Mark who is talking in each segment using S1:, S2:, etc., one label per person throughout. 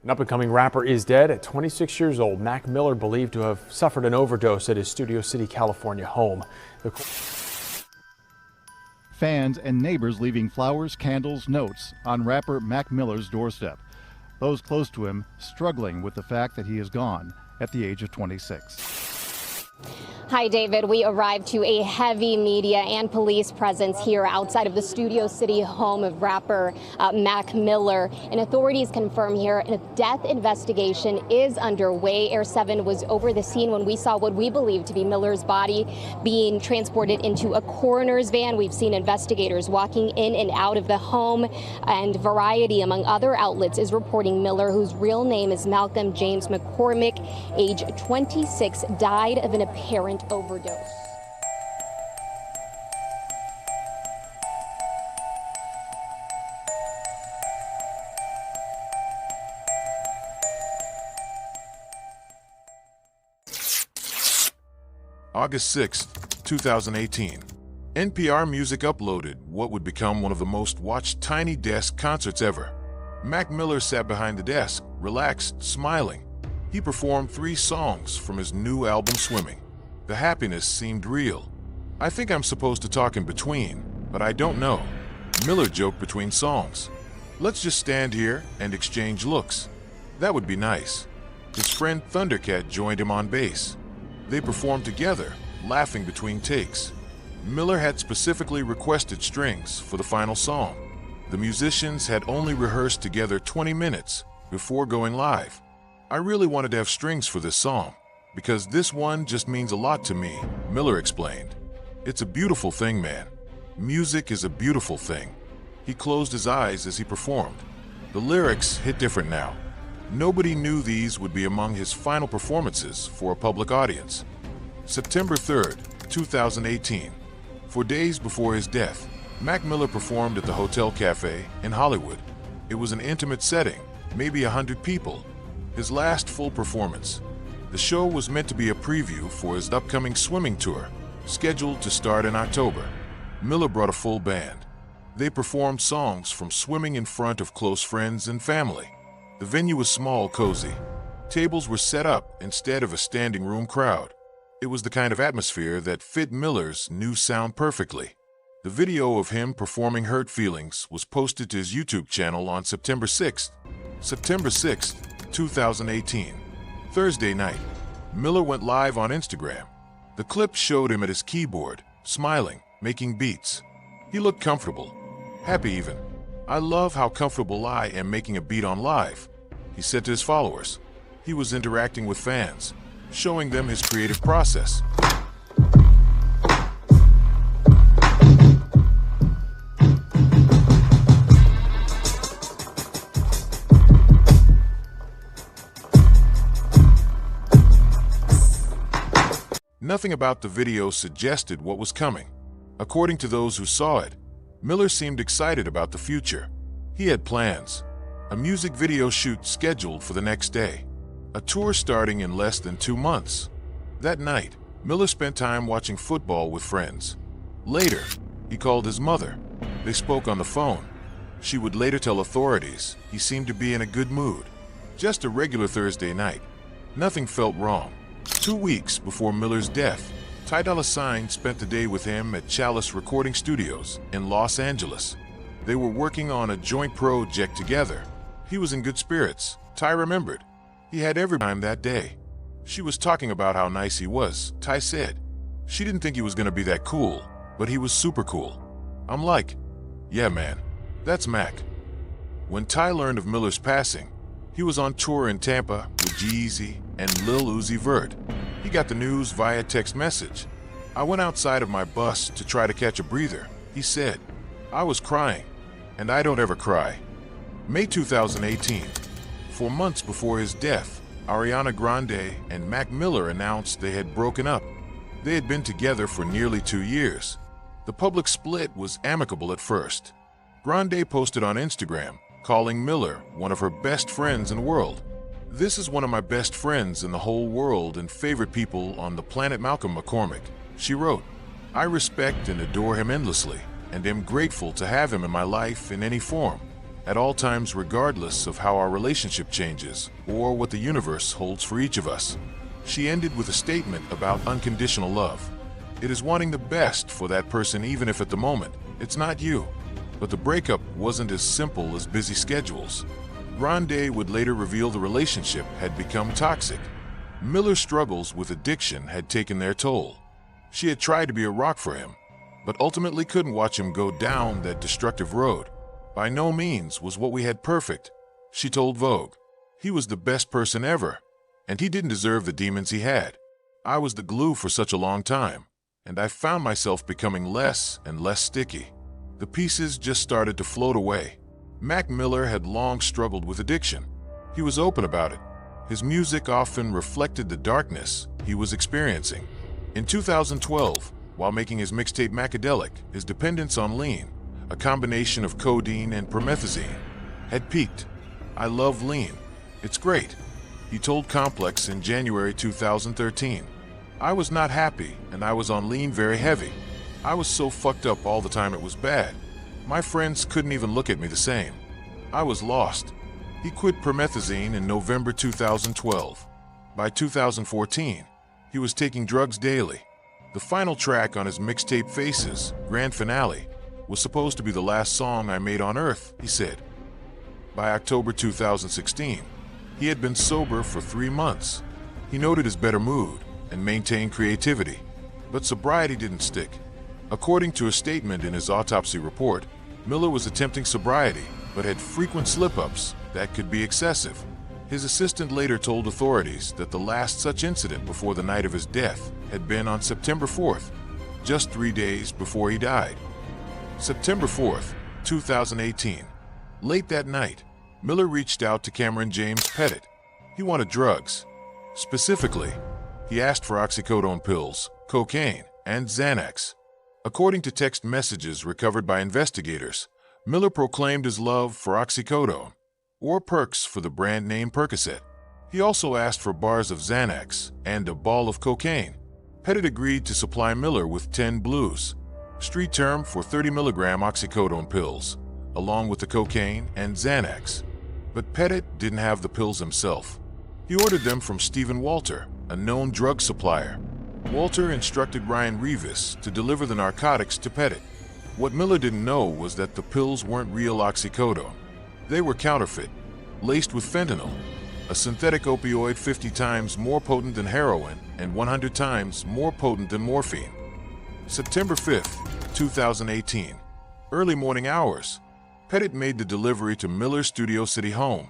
S1: An up-and-coming rapper is dead at 26 years old. Mac Miller believed to have suffered an overdose at his Studio City, California home.
S2: Fans and neighbors leaving flowers, candles, notes on rapper Mac Miller's doorstep. Those close to him struggling with the fact that he is gone at the age of 26.
S3: Hi, David. We arrived to a heavy media and police presence here outside of the Studio City home of rapper Mac Miller. And authorities confirm here a death investigation is underway. Air 7 was over the scene when we saw what we believe to be Miller's body being transported into a coroner's van. We've seen investigators walking in and out of the home, and Variety, among other outlets, is reporting Miller, whose real name is Malcolm James McCormick, age 26, died of an apparent overdose.
S4: August 6, 2018. NPR Music uploaded what would become one of the most watched Tiny Desk concerts ever. Mac Miller sat behind the desk, relaxed, smiling. He performed 3 songs from his new album, Swimming. The happiness seemed real. I think I'm supposed to talk in between, but I don't know. Miller joked between songs. Let's just stand here and exchange looks. That would be nice. His friend Thundercat joined him on bass. They performed together, laughing between takes. Miller had specifically requested strings for the final song. The musicians had only rehearsed together 20 minutes before going live. I really wanted to have strings for this song, because this one just means a lot to me, Miller explained. It's a beautiful thing, man. Music is a beautiful thing. He closed his eyes as he performed. The lyrics hit different now. Nobody knew these would be among his final performances for a public audience. September 3rd, 2018. For days before his death, Mac Miller performed at the Hotel Cafe in Hollywood. It was an intimate setting, maybe 100 people. His last full performance. The show was meant to be a preview for his upcoming swimming tour, scheduled to start in October. Miller brought a full band. They performed songs from Swimming in front of close friends and family. The venue was small, cozy. Tables were set up instead of a standing room crowd. It was the kind of atmosphere that fit Miller's new sound perfectly. The video of him performing Hurt Feelings was posted to his YouTube channel on September 6th. September 6th, 2018. Thursday night, Miller went live on Instagram. The clip showed him at his keyboard, smiling, making beats. He looked comfortable, happy even. I love how comfortable I am making a beat on live, he said to his followers. He was interacting with fans, showing them his creative process. Nothing about the video suggested what was coming. According to those who saw it, Miller seemed excited about the future. He had plans. A music video shoot scheduled for the next day. A tour starting in less than 2 months. That night, Miller spent time watching football with friends. Later, he called his mother. They spoke on the phone. She would later tell authorities he seemed to be in a good mood. Just a regular Thursday night. Nothing felt wrong. 2 weeks before Miller's death, Ty Dolla $ign spent the day with him at Chalice Recording Studios in Los Angeles. They were working on a joint project together. He was in good spirits, Ty remembered. He had every time that day. She was talking about how nice he was, Ty said. She didn't think he was gonna be that cool, but he was super cool. I'm like, yeah man, that's Mac. When Ty learned of Miller's passing, he was on tour in Tampa with G-Eazy and Lil Uzi Vert. He got the news via text message. I went outside of my bus to try to catch a breather, he said. I was crying, and I don't ever cry. May 2018. 4 months before his death, Ariana Grande and Mac Miller announced they had broken up. They had been together for nearly 2 years. The public split was amicable at first. Grande posted on Instagram, calling Miller one of her best friends in the world. This is one of my best friends in the whole world and favorite people on the planet, Malcolm McCormick, she wrote. I respect and adore him endlessly and am grateful to have him in my life in any form. at all times regardless of how our relationship changes or what the universe holds for each of us. She ended with a statement about unconditional love. It is wanting the best for that person even if at the moment it's not you. But the breakup wasn't as simple as busy schedules. Grande would later reveal the relationship had become toxic. Miller's struggles with addiction had taken their toll. She had tried to be a rock for him, but ultimately couldn't watch him go down that destructive road. By no means was what we had perfect, she told Vogue. He was the best person ever, and he didn't deserve the demons he had. I was the glue for such a long time, and I found myself becoming less and less sticky. The pieces just started to float away. Mac Miller had long struggled with addiction. He was open about it. His music often reflected the darkness he was experiencing. In 2012, while making his mixtape Macadelic, his dependence on lean, a combination of codeine and promethazine, had peaked. "I love lean. It's great," he told Complex in January 2013. "I was not happy, and I was on lean very heavy. I was so fucked up all the time it was bad. My friends couldn't even look at me the same. I was lost." He quit promethazine in November 2012. By 2014, he was taking drugs daily. The final track on his mixtape Faces, Grand Finale, was supposed to be the last song I made on Earth, he said. By October 2016, he had been sober for 3 months. He noted his better mood and maintained creativity, but sobriety didn't stick. According to a statement in his autopsy report, Miller was attempting sobriety, but had frequent slip-ups that could be excessive. His assistant later told authorities that the last such incident before the night of his death had been on September 4th, just 3 days before he died. September 4th, 2018. Late that night, Miller reached out to Cameron James Pettit. He wanted drugs. Specifically, he asked for oxycodone pills, cocaine, and Xanax. According to text messages recovered by investigators, Miller proclaimed his love for oxycodone, or Perks for the brand name Percocet. He also asked for bars of Xanax and a ball of cocaine. Pettit agreed to supply Miller with 10 blues, street term for 30 milligram oxycodone pills, along with the cocaine and Xanax. But Pettit didn't have the pills himself. He ordered them from Stephen Walter, a known drug supplier. Walter instructed Ryan Revis to deliver the narcotics to Pettit. What Miller didn't know was that the pills weren't real oxycodone. They were counterfeit, laced with fentanyl, a synthetic opioid 50 times more potent than heroin and 100 times more potent than morphine. September 5th, 2018. Early morning hours. Pettit made the delivery to Miller's Studio City home.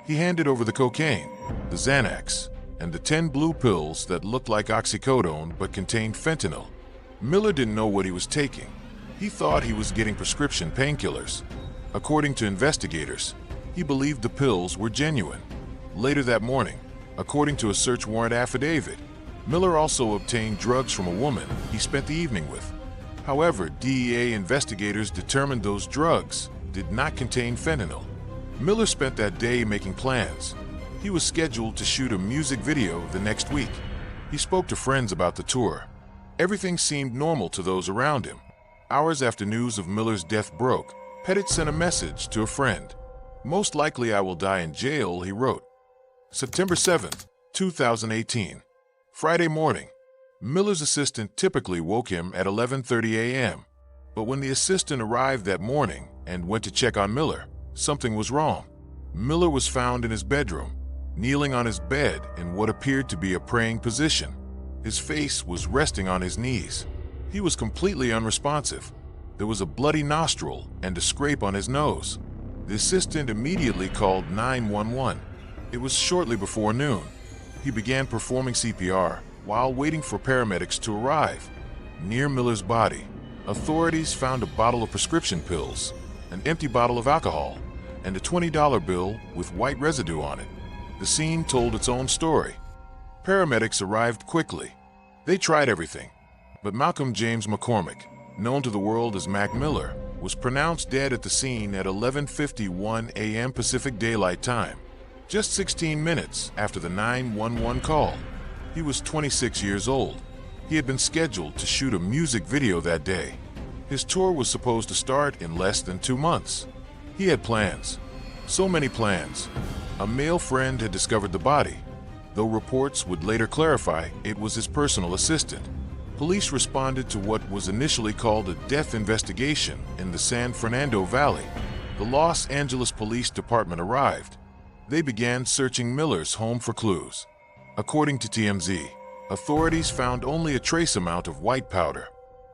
S4: He handed over the cocaine, the Xanax, and the 10 blue pills that looked like oxycodone but contained fentanyl. Miller didn't know what he was taking. He thought he was getting prescription painkillers. According to investigators, he believed the pills were genuine. Later that morning, according to a search warrant affidavit, Miller also obtained drugs from a woman he spent the evening with. However, DEA investigators determined those drugs did not contain fentanyl. Miller spent that day making plans. He was scheduled to shoot a music video the next week. He spoke to friends about the tour. Everything seemed normal to those around him. Hours after news of Miller's death broke, Pettit sent a message to a friend. "Most likely I will die in jail," he wrote. September 7th, 2018. Friday morning. Miller's assistant typically woke him at 11:30 a.m. But when the assistant arrived that morning and went to check on Miller, something was wrong. Miller was found in his bedroom, kneeling on his bed in what appeared to be a praying position. His face was resting on his knees. He was completely unresponsive. There was a bloody nostril and a scrape on his nose. The assistant immediately called 911. It was shortly before noon. He began performing CPR while waiting for paramedics to arrive. Near Miller's body, authorities found a bottle of prescription pills, an empty bottle of alcohol, and a $20 bill with white residue on it. The scene told its own story. Paramedics arrived quickly. They tried everything, but Malcolm James McCormick, known to the world as Mac Miller, was pronounced dead at the scene at 11:51 a.m. Pacific Daylight Time, just 16 minutes after the 911 call. He was 26 years old. He had been scheduled to shoot a music video that day. His tour was supposed to start in less than 2 months. He had plans, So many plans. A male friend had discovered the body, though reports would later clarify it was his personal assistant. Police responded to what was initially called a death investigation in the San Fernando Valley. The Los Angeles Police Department arrived. They began searching Miller's home for clues. According to TMZ, authorities found only a trace amount of white powder.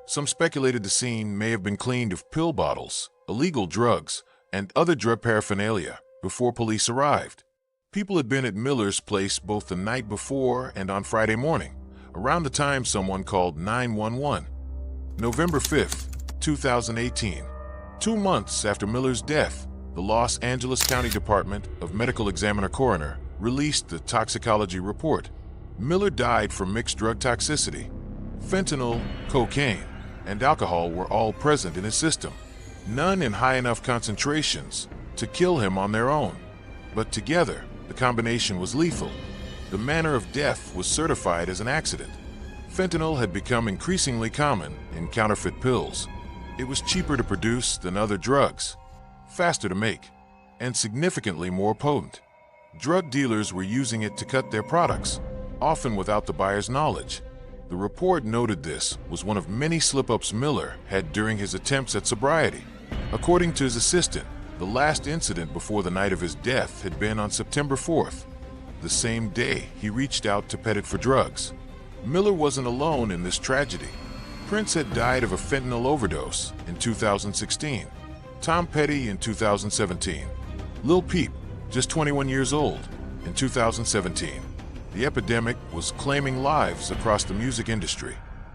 S4: Some speculated the scene may have been cleaned of pill bottles, illegal drugs, and other drug paraphernalia before police arrived. People had been at Miller's place both the night before and on Friday morning, around the time someone called 911. November 5th, 2018. 2 months after Miller's death, the Los Angeles County Department of Medical Examiner Coroner released the toxicology report. Miller died from mixed drug toxicity. Fentanyl, cocaine, and alcohol were all present in his system, none in high enough concentrations to kill him on their own. But together, the combination was lethal. The manner of death was certified as an accident. Fentanyl had become increasingly common in counterfeit pills. It was cheaper to produce than other drugs, faster to make, and significantly more potent. Drug dealers were using it to cut their products, often without the buyer's knowledge. The report noted this was one of many slip-ups Miller had during his attempts at sobriety. According to his assistant, the last incident before the night of his death had been on September 4th. The same day, he reached out to Pettit for drugs. Miller wasn't alone in this tragedy. Prince had died of a fentanyl overdose in 2016. Tom Petty in 2017. Lil Peep, just 21 years old, in 2017. The epidemic was claiming lives across the music industry.